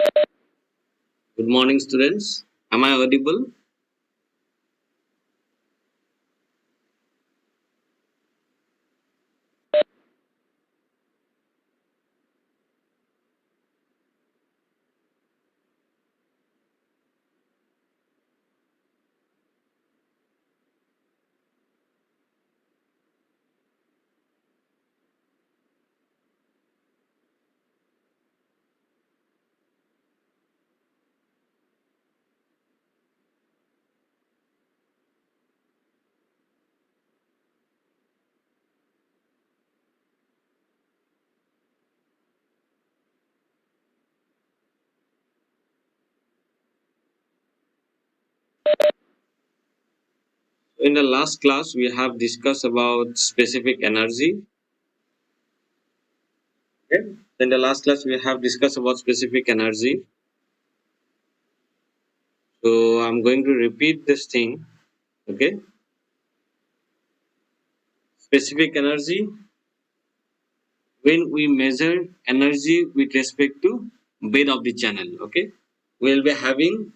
Good morning, students. Am I audible? In the last class, we have discussed about specific energy. Okay. In the last class, we have discussed about specific energy. So I'm going to repeat this thing. Okay. Specific energy. When we measure energy with respect to bed of the channel. Okay. We'll be having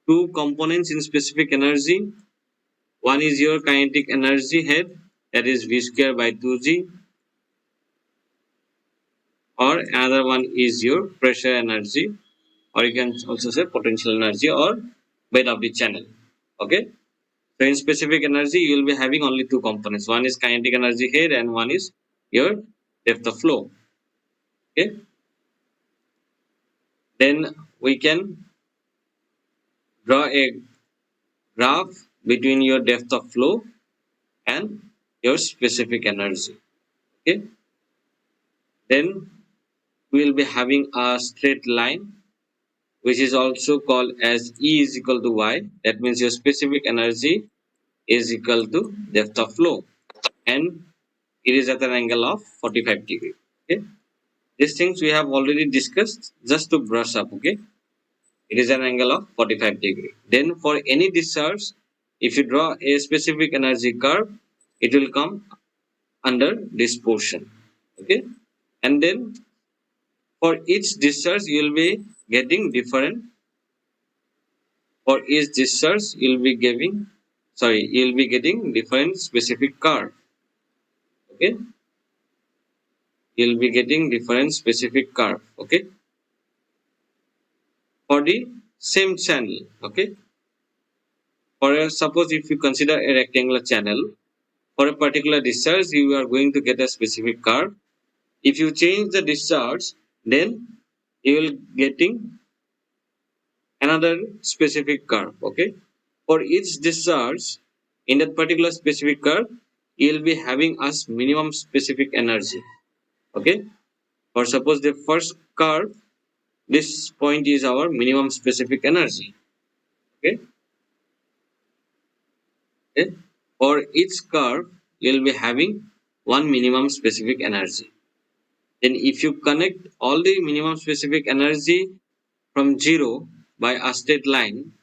two components in specific energy. One is your kinetic energy head, that is V square by 2G, or another one is your pressure energy, or you can also say potential energy or bed of the channel. Okay. So in specific energy, you will be having only two components. One is kinetic energy head and one is your depth of flow. Okay. Then we can draw a graph between your depth of flow and your specific energy. Okay. Then we will be having a straight line which is also called as E is equal to Y. That means your specific energy is equal to depth of flow, and it is at an angle of 45 degree. Okay. These things we have already discussed, just to brush up. Okay. It is an angle of 45 degree. Then for any discharge, if you draw a specific energy curve, it will come under this portion. Okay. And then for each discharge, you will be getting different. For each discharge, you'll be getting different specific curve. Okay. You'll be getting different specific curve. Okay. For the same channel. Okay. Suppose if you consider a rectangular channel, for a particular discharge, you are going to get a specific curve. If you change the discharge, then you will getting another specific curve. Okay. For each discharge in that particular specific curve, you will be having as minimum specific energy. Okay. For suppose the first curve, this point is our minimum specific energy. Okay. Okay. For each curve, you will be having one minimum specific energy. Then if you connect all the minimum specific energy from 0 by a straight line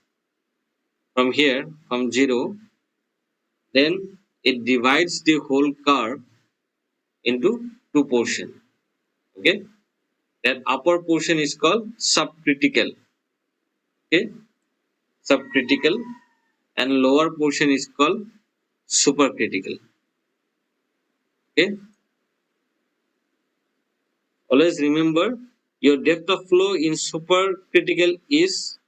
from here, from 0, then it divides the whole curve into two portions. Okay. That upper portion is called subcritical. Okay. Subcritical, and lower portion is called supercritical. Okay. Always remember, your depth of flow in supercritical is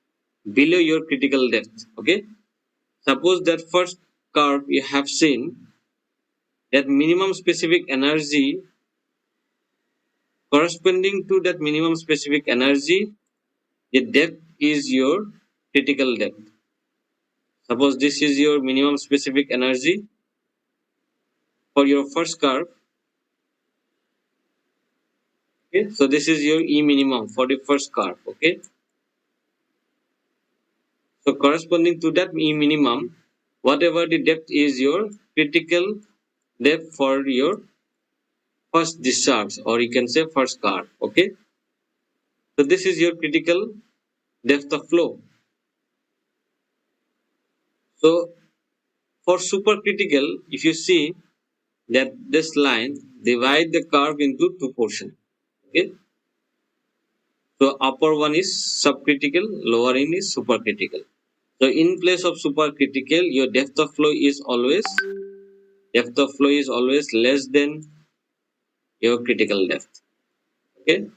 below your critical depth. Okay. Suppose that first curve you have seen, that minimum specific energy, corresponding to that minimum specific energy, the depth is your critical depth. Suppose this is your minimum specific energy for your first curve. Okay. So this is your E minimum for the first curve. Okay. So corresponding to that E minimum, whatever the depth is your critical depth for your first discharge, or you can say first curve. Okay. So this is your critical depth of flow. So for supercritical, if you see that this line divide the curve into two portions. Okay. So upper one is subcritical, lower one is supercritical. So in place of supercritical, your depth of flow is always less than your critical depth. Okay.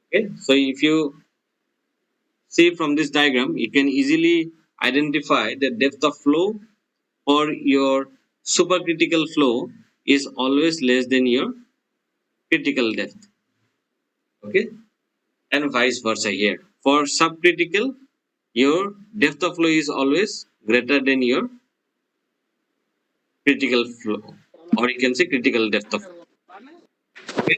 Okay. So if you see from this diagram, you can easily identify the depth of flow or your supercritical flow is always less than your critical depth. Okay. And vice versa here. For subcritical, your depth of flow is always greater than your critical flow, or you can say critical depth of flow. Okay.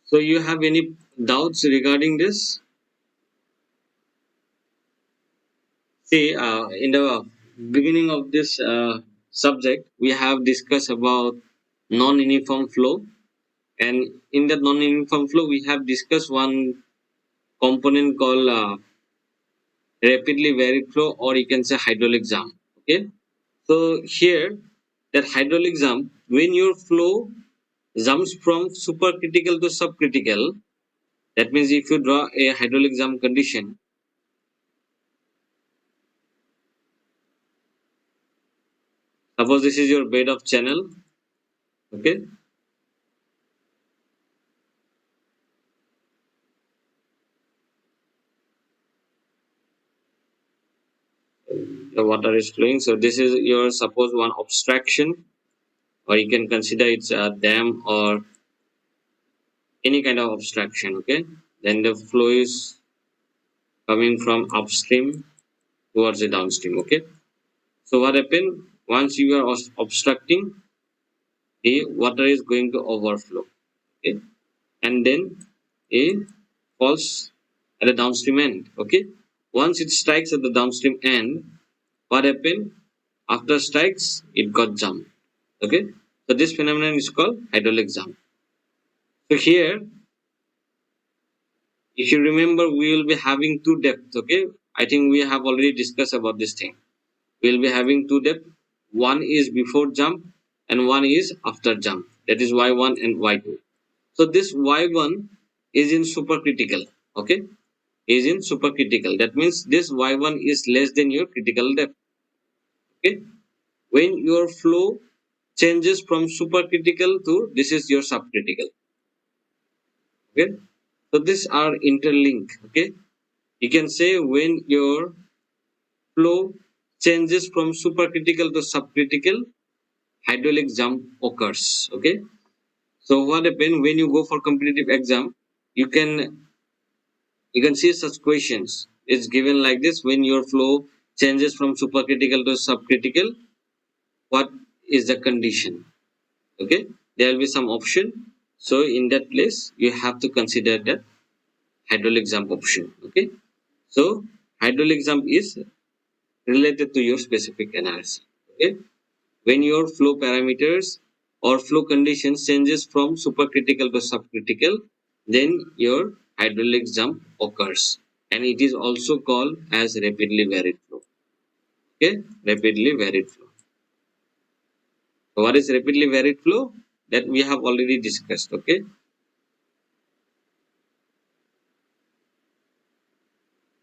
So you have any doubts regarding this? See, in the beginning of this subject, we have discussed about non-uniform flow, and in that non-uniform flow, we have discussed one component called rapidly varied flow, or you can say hydraulic jump. Okay, so here that hydraulic jump, when your flow jumps from supercritical to subcritical, that means if you draw a hydraulic jump condition, suppose this is your bed of channel. Okay, the water is flowing. So this is your suppose one obstruction, or you can consider it's a dam or any kind of obstruction. Okay, then the flow is coming from upstream towards the downstream. Okay, so what happened once you are obstructing, the water is going to overflow. Okay, and then it falls at the downstream end. Okay, once it strikes at the downstream end, what happened after strikes it got jumped. Okay, so this phenomenon is called hydraulic jump. So here, if you remember, we will be having two depths. Okay, I think we have already discussed about this thing. We will be having two depths. One is before jump and one is after jump, that is y1 and y2. So this y1 is in supercritical. Okay, is in supercritical. That means this y1 is less than your critical depth. Okay, when your flow changes from supercritical to this is your subcritical. Okay, so these are interlinked. Okay, You can say when your flow changes from supercritical to subcritical, hydraulic jump occurs. Okay. So what happens when you go for competitive exam? You can you can see such questions. It's given like this: when your flow changes from supercritical to subcritical, what is the condition? Okay, there will be some option. So in that place, you have to consider the hydraulic jump option. Okay, so hydraulic jump is related to your specific energy. Okay, when your flow parameters or flow conditions changes from supercritical to subcritical, then your hydraulic jump occurs, and it is also called as rapidly varied flow. Okay, rapidly varied flow. So what is rapidly varied flow? That we have already discussed. Okay,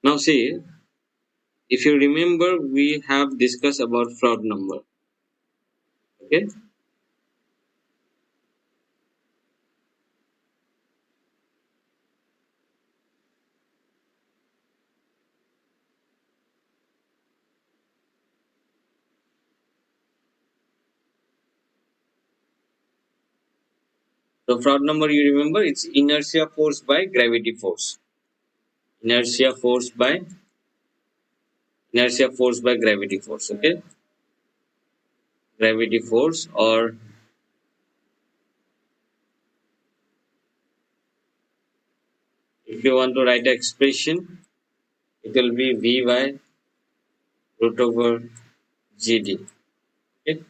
now see, if you remember, we have discussed about Froude number. Okay, so Froude number, you remember, it's inertia force by gravity force. Inertia force by gravity force. Okay, gravity force, or if you want to write an expression, it will be Vy root over Gd. Okay,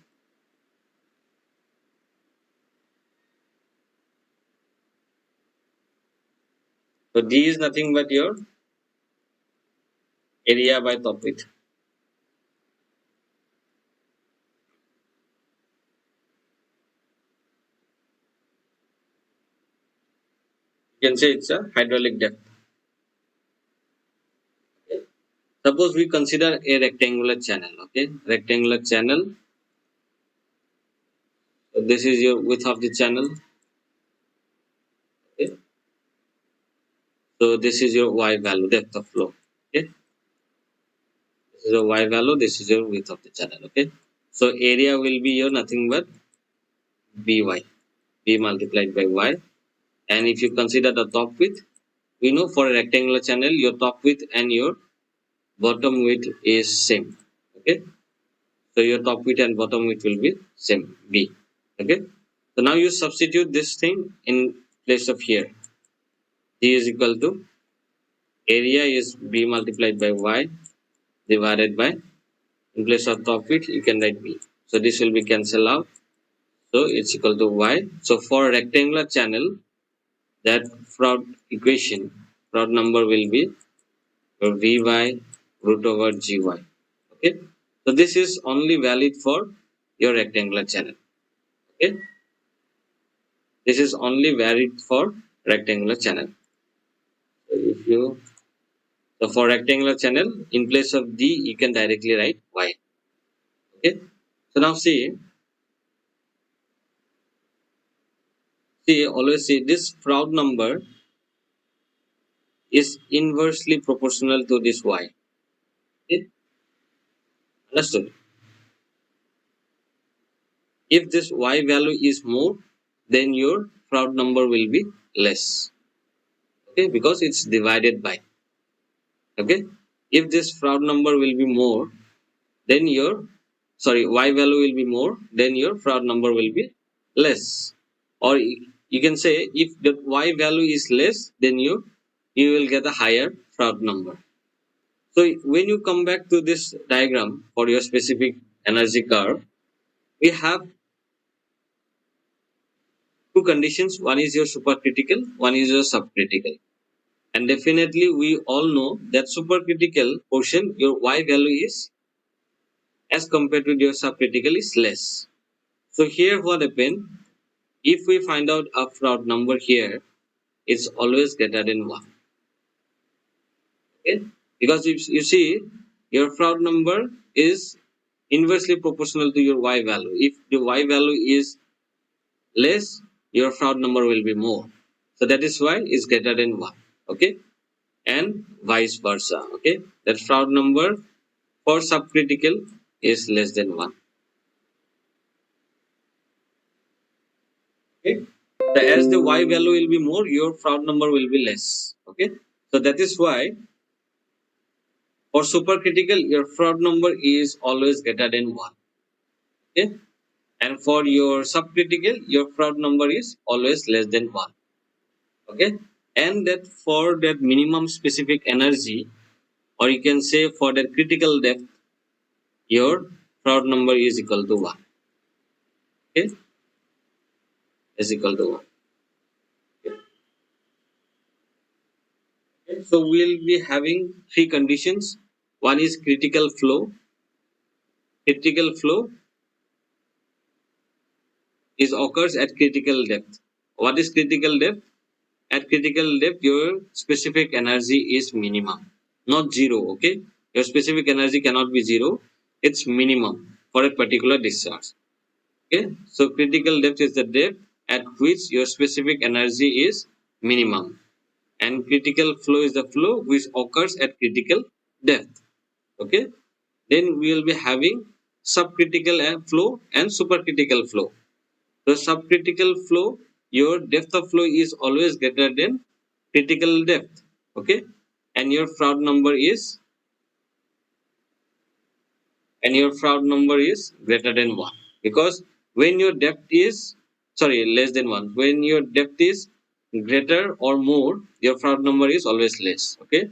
so D is nothing but your area by top width. You can say it's a hydraulic depth. Suppose we consider a rectangular channel. Okay, rectangular channel. So this is your width of the channel. Okay, so this is your Y value, depth of flow. Okay, this is your Y value. This is your width of the channel. Okay, so area will be your nothing but By, B multiplied by Y. And if you consider the top width, we know for a rectangular channel, your top width and your bottom width is same. Okay, so your top width and bottom width will be same, B. Okay, so now you substitute this thing in place of here. D is equal to area is B multiplied by Y divided by, in place of top width you can write B. So this will be cancelled out. So it's equal to Y. So for a rectangular channel, that Froude equation, Froude number will be Vy root over Gy. Okay, so this is only valid for your rectangular channel. Okay, this is only valid for rectangular channel. So if you, so for rectangular channel, in place of D you can directly write Y. Okay, so now see always see this Froude number is inversely proportional to this Y. Okay, understood? If this Y value is more, then your Froude number will be less. Okay, because it's divided by. Okay, if this Froude number will be more, then your, sorry, Y value will be more, then your Froude number will be less. Or you can say if the Y value is less, then you will get a higher Froude number. So when you come back to this diagram for your specific energy curve, we have two conditions. One is your supercritical, one is your subcritical. And definitely we all know that supercritical portion, your Y value is, as compared to your subcritical, is less. So here what happen, if we find out a Froude number here, it's always greater than 1. Okay? Because if you see, your Froude number is inversely proportional to your Y value. If the Y value is less, your Froude number will be more. So that is why it's greater than 1. Okay? and vice versa. Okay, that Froude number for subcritical is less than 1. Okay, so as the y value will be more, your Froude number will be less. Okay, so that is why for supercritical your Froude number is always greater than 1. Okay, and for your subcritical your Froude number is always less than 1. Okay, and that for that minimum specific energy, or you can say for that critical depth, your Froude number is equal to 1. Okay, is equal to 1. Okay. So we'll be having three conditions. One is critical flow. Critical flow is occurs at critical depth. What is critical depth? At critical depth, your specific energy is minimum, not zero. Okay, your specific energy cannot be zero. It's minimum for a particular discharge. Okay, so critical depth is the depth at which your specific energy is minimum, and critical flow is the flow which occurs at critical depth. Okay, then we will be having subcritical flow and supercritical flow. The subcritical flow, your depth of flow is always greater than critical depth. Okay, and your Froude number is greater than 1, because when your depth is less than 1, when your depth is greater or more, your Froude number is always less. Okay,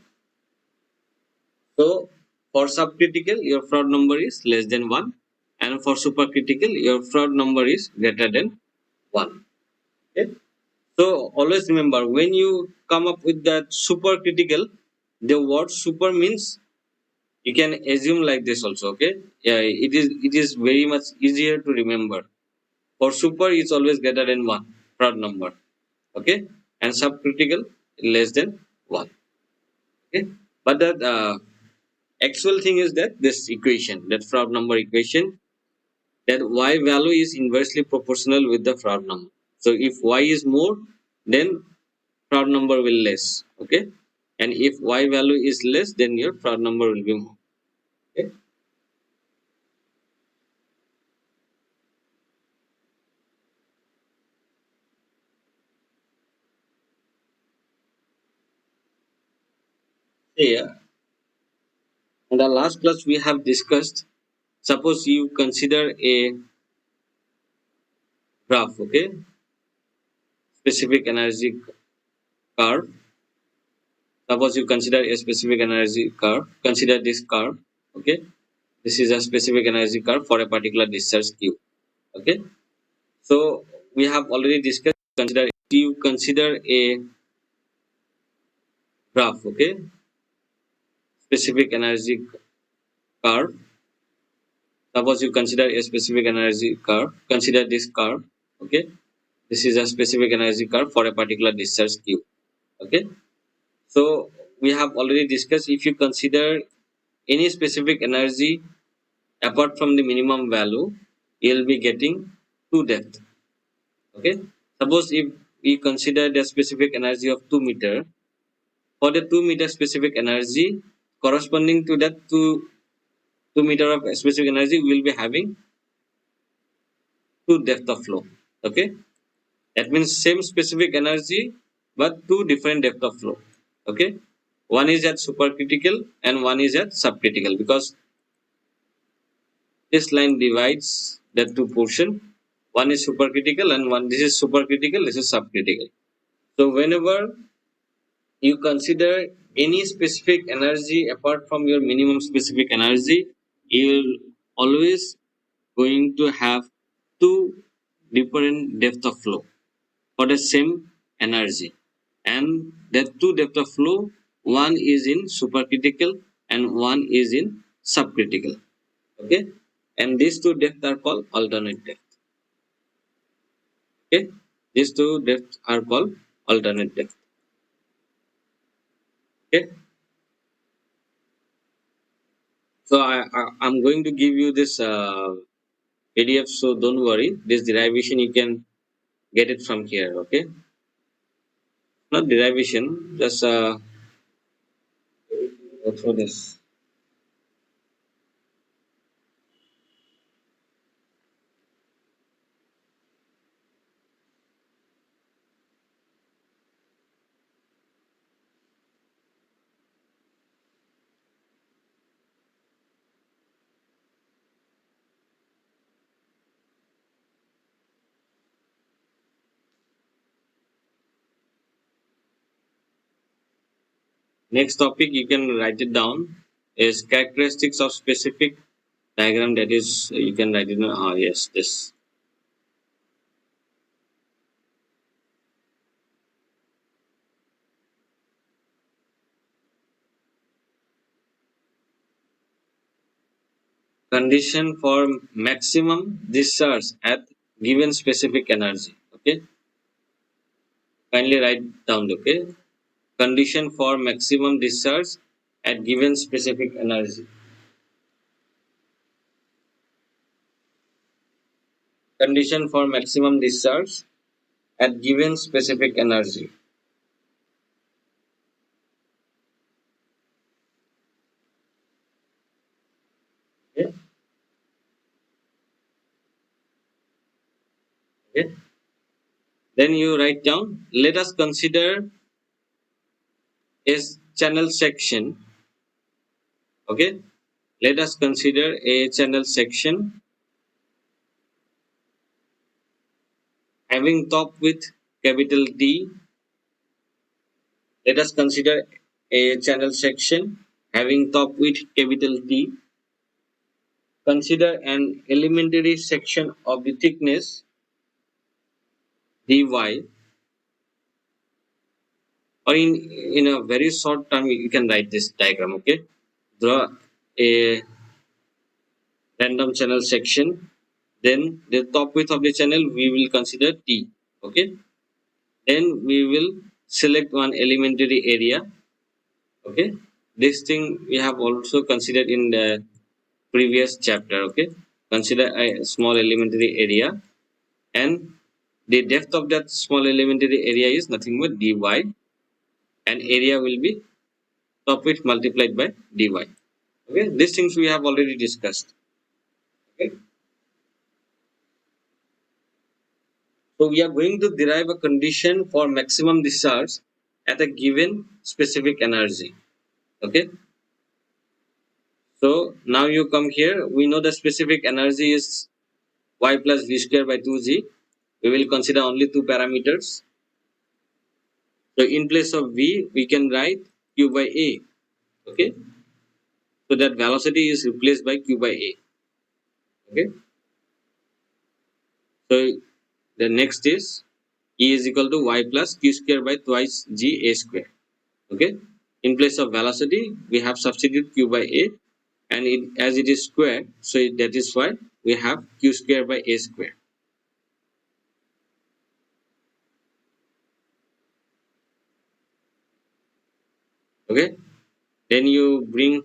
so for subcritical your Froude number is less than 1, and for supercritical your Froude number is greater than 1. Okay, so always remember, when you come up with that supercritical, the word super means you can assume like this also. Okay, yeah, it is very much easier to remember. For super it's always greater than 1 Froude number. Okay, and subcritical less than 1. Okay, but the actual thing is that this equation, that Froude number equation, that y value is inversely proportional with the Froude number. So if y is more, then Froude number will less. Okay, and if y value is less, then your Froude number will be more. Okay, so yeah. In the last class we have discussed, suppose you consider a graph. Okay, specific energy curve. Suppose you consider a specific energy curve. Consider this curve. Okay, this is a specific energy curve for a particular discharge Q. Okay, so we have already discussed. Consider, you consider a graph. Okay, specific energy curve. Suppose you consider a specific energy curve. Consider this curve. Okay, this is a specific energy curve for a particular discharge Q. Okay, so we have already discussed, if you consider any specific energy apart from the minimum value, you will be getting two depth. Okay, suppose if we consider the specific energy of 2 meter, for the 2 meter specific energy corresponding to that 2 meter of specific energy, we will be having two depth of flow. Okay, that means same specific energy but two different depth of flow. Okay, one is at supercritical and one is at subcritical, because this line divides the two portion. One is supercritical and one, this is supercritical, this is subcritical. So whenever you consider any specific energy apart from your minimum specific energy, you'll always going to have two different depth of flow for the same energy, and that two depth of flow, one is in supercritical and one is in subcritical. Okay, and these two depths are called alternate depth. Okay, these two depths are called alternate depth. Okay, so I'm going to give you this PDF, so don't worry, this derivation you can get it from here. Okay, not derivation, just Go through this. Next topic you can write it down is characteristics of specific diagram. That is, you can write it down. Ah, yes, this condition for maximum discharge at given specific energy. Okay, kindly write down. Okay, condition for maximum discharge at given specific energy. Condition for maximum discharge at given specific energy. Okay, okay. Then you write down. Let us consider a channel section. Okay, let us consider a channel section having top with capital T. Let us consider a channel section having top with capital T. Consider an elementary section of the thickness dy, or in a very short term you can write this diagram. Okay, draw a random channel section, then the top width of the channel we will consider T. Okay, then we will select one elementary area. Okay, this thing we have also considered in the previous chapter. Okay, consider a small elementary area, and the depth of that small elementary area is nothing but dy, and area will be top width multiplied by dy. Okay, these things we have already discussed. Okay, so we are going to derive a condition for maximum discharge at a given specific energy. Okay, so now you come here. We know the specific energy is y plus v square by 2g. We will consider only two parameters. So in place of v, we can write q by a. Okay, so that velocity is replaced by q by a. Okay, so the next is e is equal to y plus q square by twice g a square. Okay, in place of velocity we have substitute q by a, and as it is square, so that is why we have q square by a square. Okay, then you bring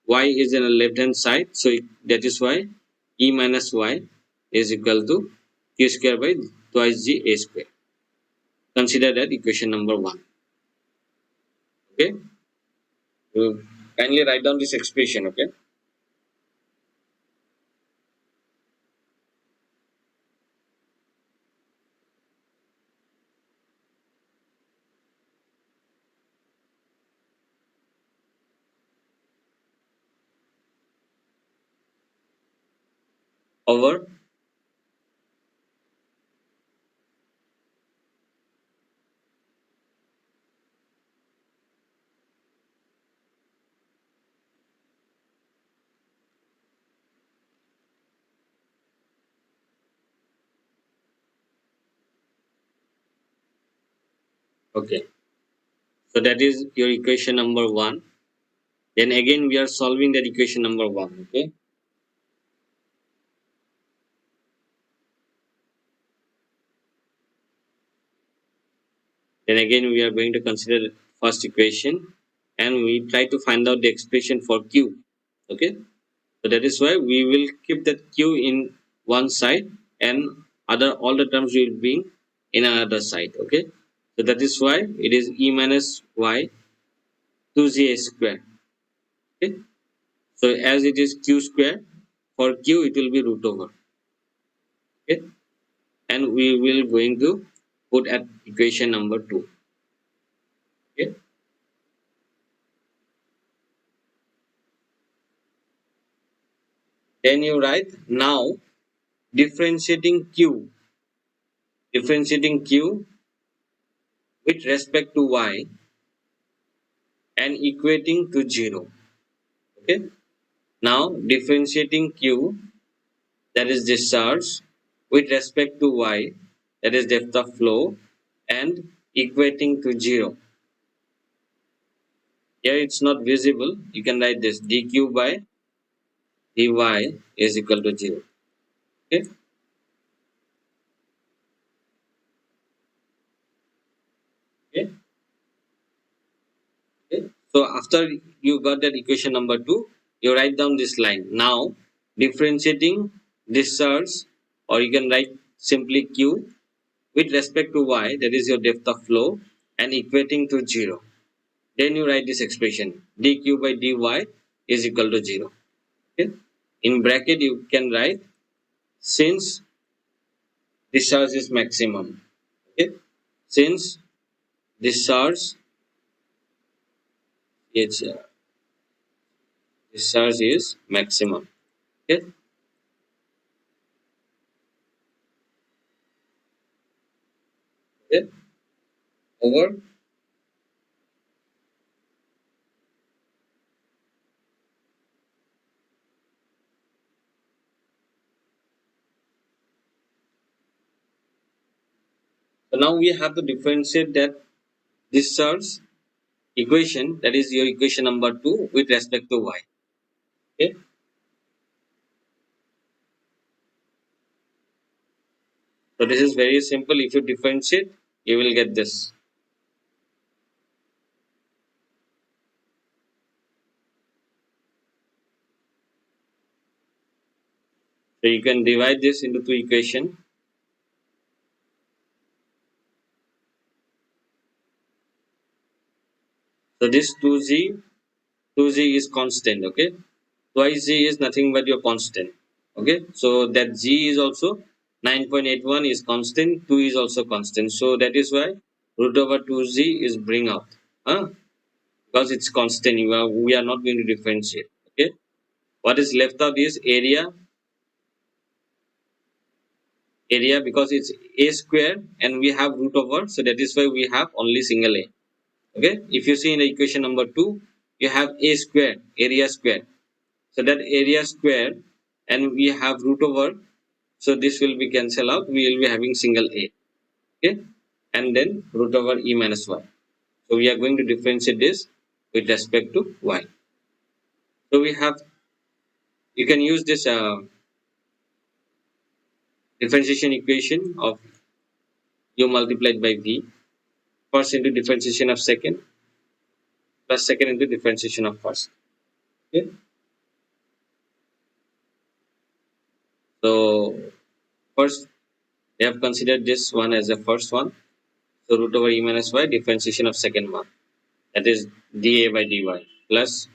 y is in the left hand side, so that is why e minus y is equal to q square by twice g a square. Consider that equation number 1. Okay, you kindly write down this expression. Okay, over. Okay, so that is your equation number 1. Then again we are solving that equation number 1. Okay, then again we are going to consider first equation, and we try to find out the expression for q. Okay, so that is why we will keep that q in one side, and other all the terms will be in another side. Okay, so that is why it is e minus y 2z square. Okay. So as it is q square, for q it will be root over. Okay. And we will going to put at equation number 2. Okay. Then you write now differentiating q with respect to y and equating to 0. Okay. Now differentiating q, that is discharge, with respect to y, that is depth of flow, and equating to 0. Here it's not visible. You can write this dq by dy is equal to 0. Okay. Okay. Okay. So after you got that equation number 2, you write down this line. Now differentiating discharge, or you can write simply q with respect to y, that is your depth of flow, and equating to 0. Then you write this expression dq by dy is equal to 0. Okay. In bracket you can write since discharge is maximum. Okay. Since discharge is discharge is maximum. Okay. Okay. Over. So now we have to differentiate that discharge equation, that is your equation number 2, with respect to y. Okay. So this is very simple. If you differentiate, you will get this. So you can divide this into two equations. So this 2z is constant. Okay. Twice z is nothing but your constant. Okay. So that z is also 9.81 is constant. 2 is also constant. So that is why root over 2z is bring out. Huh? Because it's constant. We are not going to differentiate. Okay. What is left out is area, because it's a square and we have root over, so that is why we have only single a. Okay. If you see in the equation number 2, you have a square, area square. So that area square, and we have root over, so this will be cancelled out. We will be having single a. Okay. And then root over e minus y. So we are going to differentiate this with respect to y. So we have, you can use this differentiation equation of u multiplied by v, first into differentiation of second, plus second into differentiation of first. Okay. So first we have considered this one as the first one. So root over e minus y, differentiation of second one, that is dA by dy, plus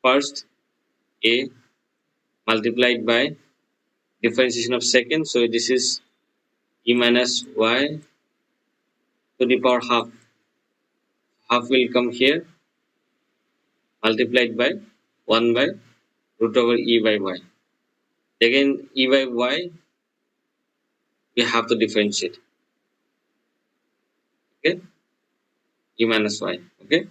first a multiplied by differentiation of second. So this is e minus y to the power half. Half will come here, multiplied by 1 by root over e by y. Again e by y we have to differentiate. Okay. E minus y. Okay.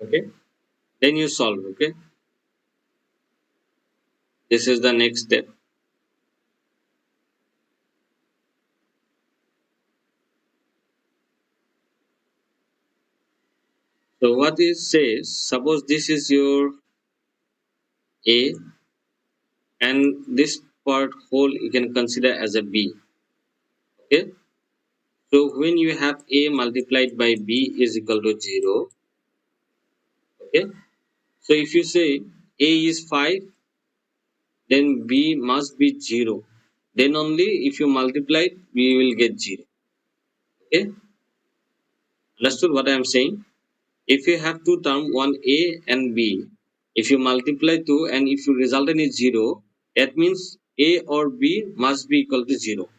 Okay, then you solve. Okay, this is the next step. So what it says, suppose this is your A, and this part whole you can consider as a B. Okay, so when you have A multiplied by B is equal to 0. Okay, so if you say A is 5, then B must be 0. Then only if you multiply it, we will get 0. Okay, understood what I am saying? If you have two terms, one A and B, if you multiply two and if you resultant is 0, that means A or B must be equal to 0.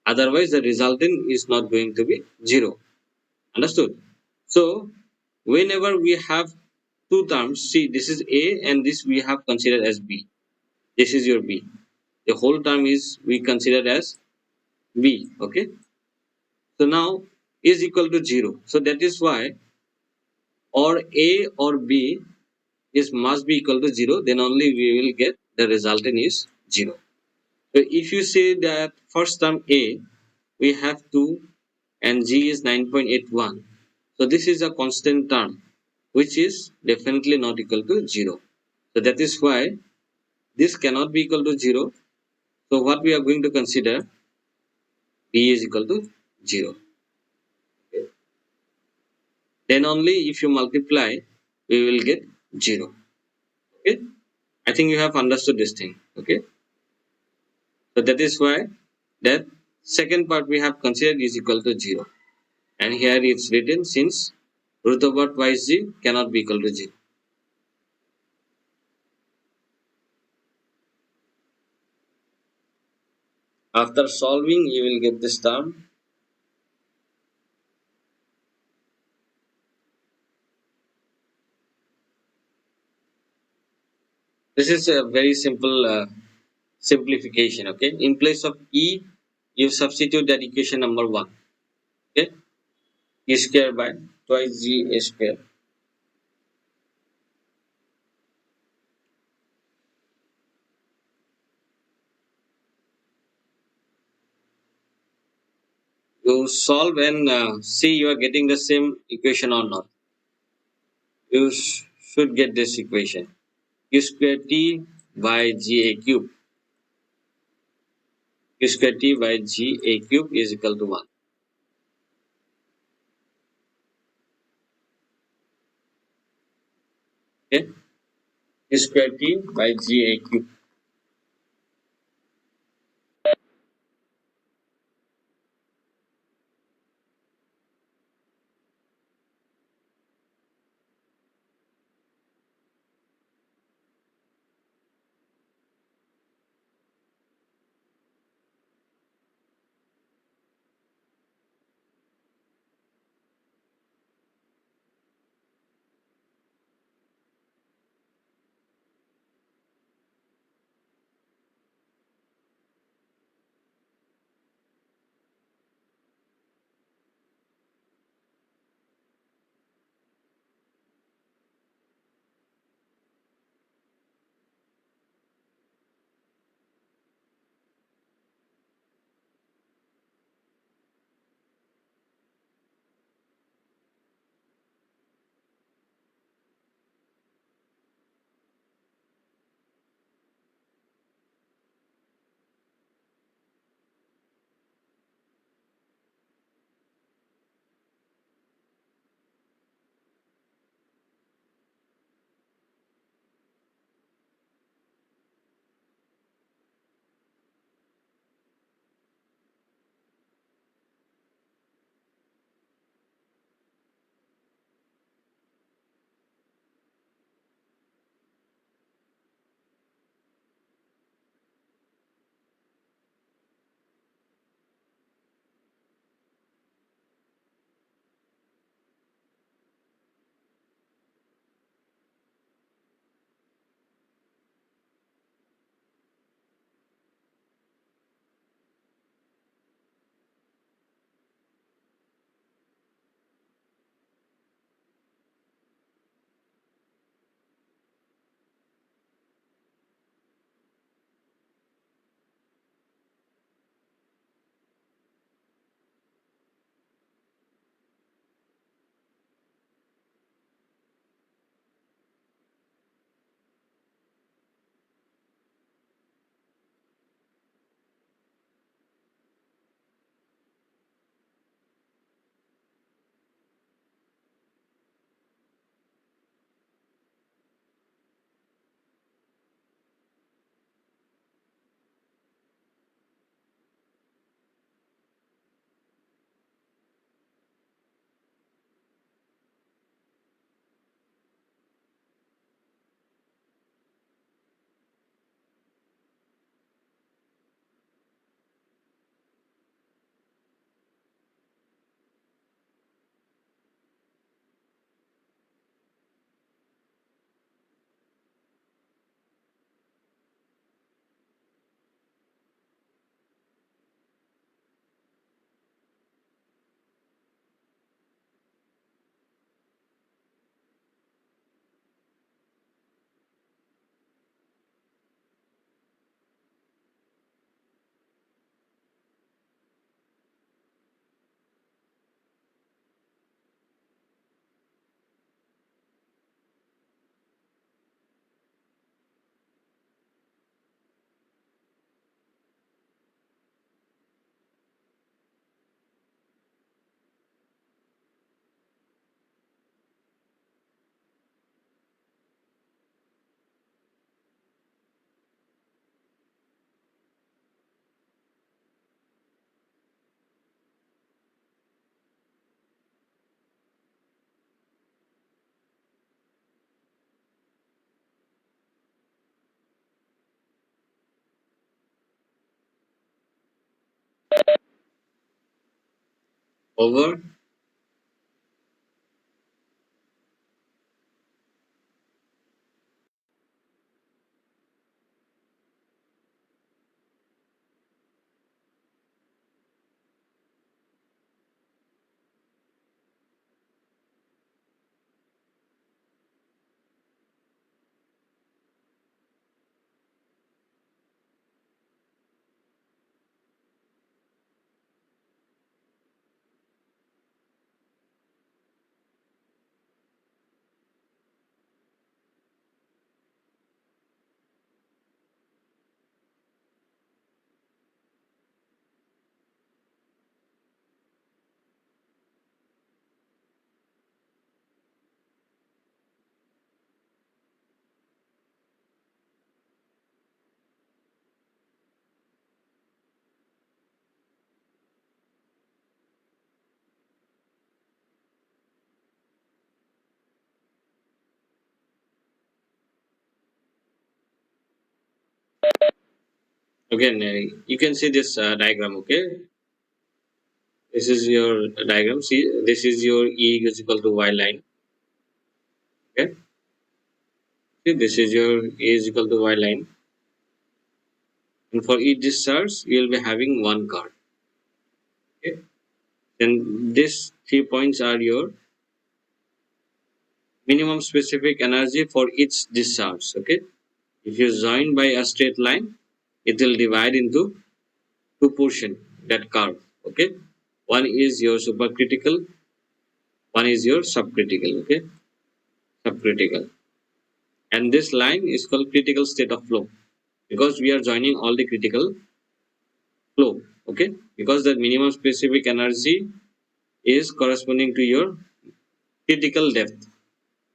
Otherwise, the resultant is not going to be 0. Understood? So, whenever we have two terms, see this is A and this we have considered as B. This is your B. The whole term is we consider as B. Okay. So now is equal to 0. So that is why or A or B is must be equal to 0, then only we will get the resultant is 0. So if you say that first term A we have 2 and G is 9.81. So this is a constant term which is definitely not equal to 0. So that is why this cannot be equal to 0. So what we are going to consider, B is equal to 0. Okay. Then only if you multiply we will get 0. Okay. I think you have understood this thing. Okay. So that is why that second part we have considered is equal to 0. And here it's written since root over twice g cannot be equal to 0. After solving, you will get this term. This is a very simple simplification. Okay. In place of e, you substitute that equation number 1. Okay. E square by twice g a square. You solve and see you are getting the same equation or not. You should get this equation. Q square t by g a cube. Q square t by g a cube is equal to 1. Okay. Q square t by g a cube. over. Again, you can see this diagram. Okay, this is your diagram. See, this is your E is equal to Y line. Okay, see, this is your E is equal to Y line, and for each discharge, you will be having one card. Okay, then these 3 points are your minimum specific energy for each discharge. Okay, if you join by a straight line, it will divide into two portion that curve. Okay, one is your supercritical, one is your subcritical. Okay, subcritical, and this line is called critical state of flow because we are joining all the critical flow. Okay, because the minimum specific energy is corresponding to your critical depth,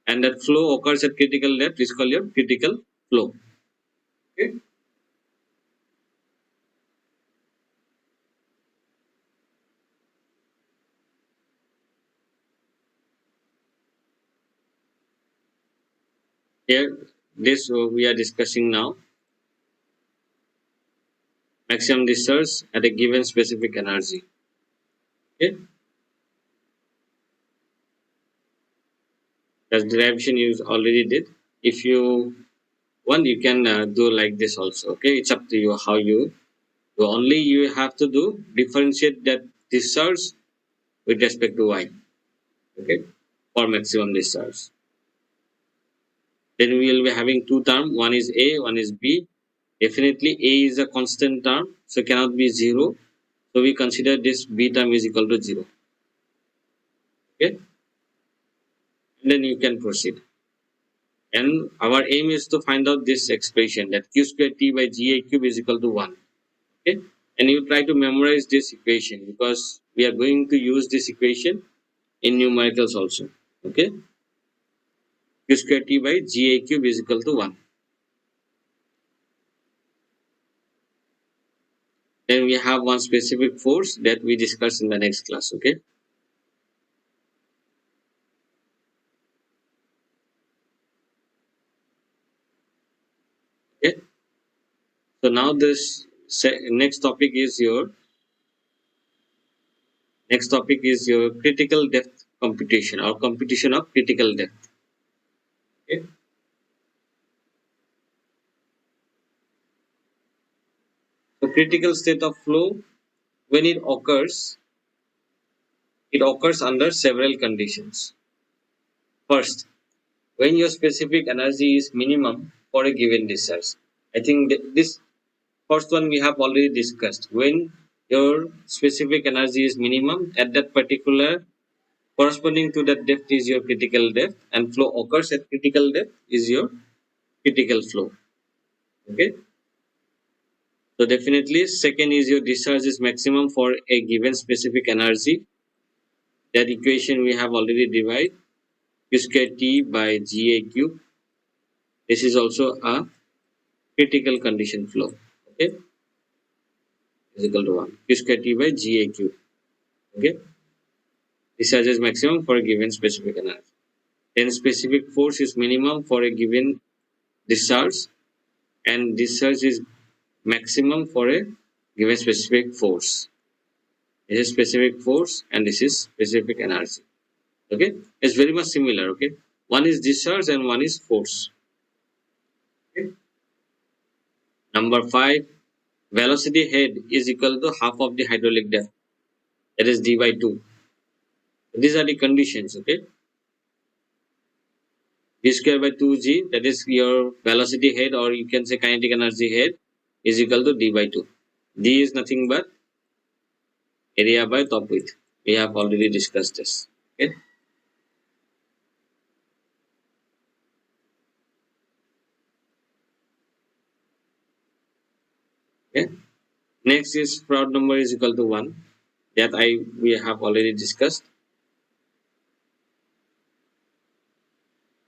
and that flow occurs at critical depth is called your critical flow. Okay, here this we are discussing now maximum discharge at a given specific energy. Okay, that derivation you already did. If you want, you can do like this also. Okay, it's up to you how you do. Only you have to do differentiate that discharge with respect to y. Okay, for maximum discharge. Then we will be having two terms. One is a, one is b. Definitely a is a constant term, so cannot be zero. So we consider this b term is equal to zero. Okay, and then you can proceed. And our aim is to find out this expression that q square t by ga cube is equal to 1. Okay, and you try to memorize this equation because we are going to use this equation in numericals also. Okay, q square t by ga cube is equal to 1. Then we have one specific force that we discuss in the next class. Okay, okay. So now this next topic is your critical depth computation or computation of critical depth. Okay, so critical state of flow when it occurs under several conditions. First, when your specific energy is minimum for a given discharge. I think this first one we have already discussed. When your specific energy is minimum at that particular corresponding to that depth is your critical depth, and flow occurs at critical depth is your critical flow. Okay. So definitely second is your discharge is maximum for a given specific energy. That equation we have already derived. Q square T by Ga cube. This is also a critical condition flow. Okay, is equal to 1. Q square T by Ga cube. Okay, discharge is maximum for a given specific energy. Then specific force is minimum for a given discharge, and discharge is maximum for a given specific force. This is specific force and this is specific energy. Okay, it's very much similar. Okay, one is discharge and one is force. Okay. Number 5, velocity head is equal to half of the hydraulic depth, that is d by 2. These are the conditions. Okay, v square by 2g, that is your velocity head, or you can say kinetic energy head, is equal to d by 2. D is nothing but area by top width. We have already discussed this. Okay. Okay. Next is Froude number is equal to 1, that I we have already discussed.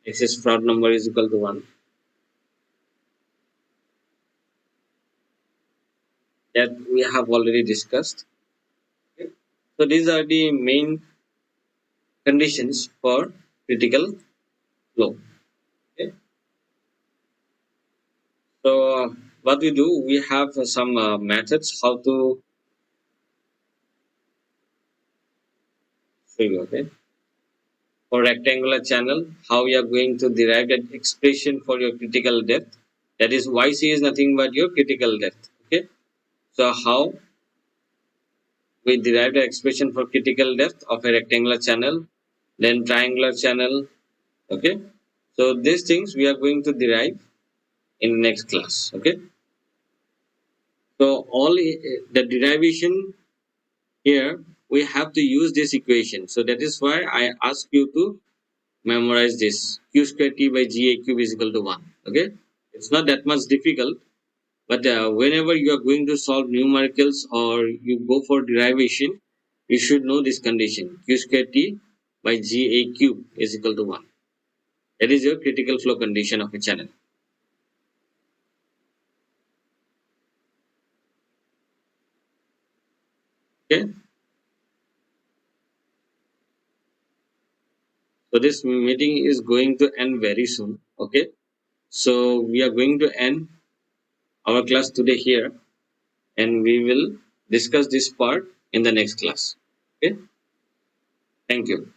Next is Froude number is equal to 1, that we have already discussed. Okay. So these are the main conditions for critical flow. Okay. So what we do, we have some methods how to show you. Okay. For rectangular channel, how we are going to derive that expression for your critical depth. That is YC is nothing but your critical depth. Okay. So how we derive the expression for critical depth of a rectangular channel, then triangular channel. Okay. So these things we are going to derive in next class. Okay. So all the derivation here, we have to use this equation. So that is why I ask you to memorize this. Q square T by G A cube is equal to 1. Okay. It's not that much difficult, but whenever you are going to solve numericals or you go for derivation, you should know this condition. Q square T by G A cube is equal to 1. That is your critical flow condition of a channel. Okay. So this meeting is going to end very soon. Okay. So we are going to end our class today here, and we will discuss this part in the next class. Okay. Thank you.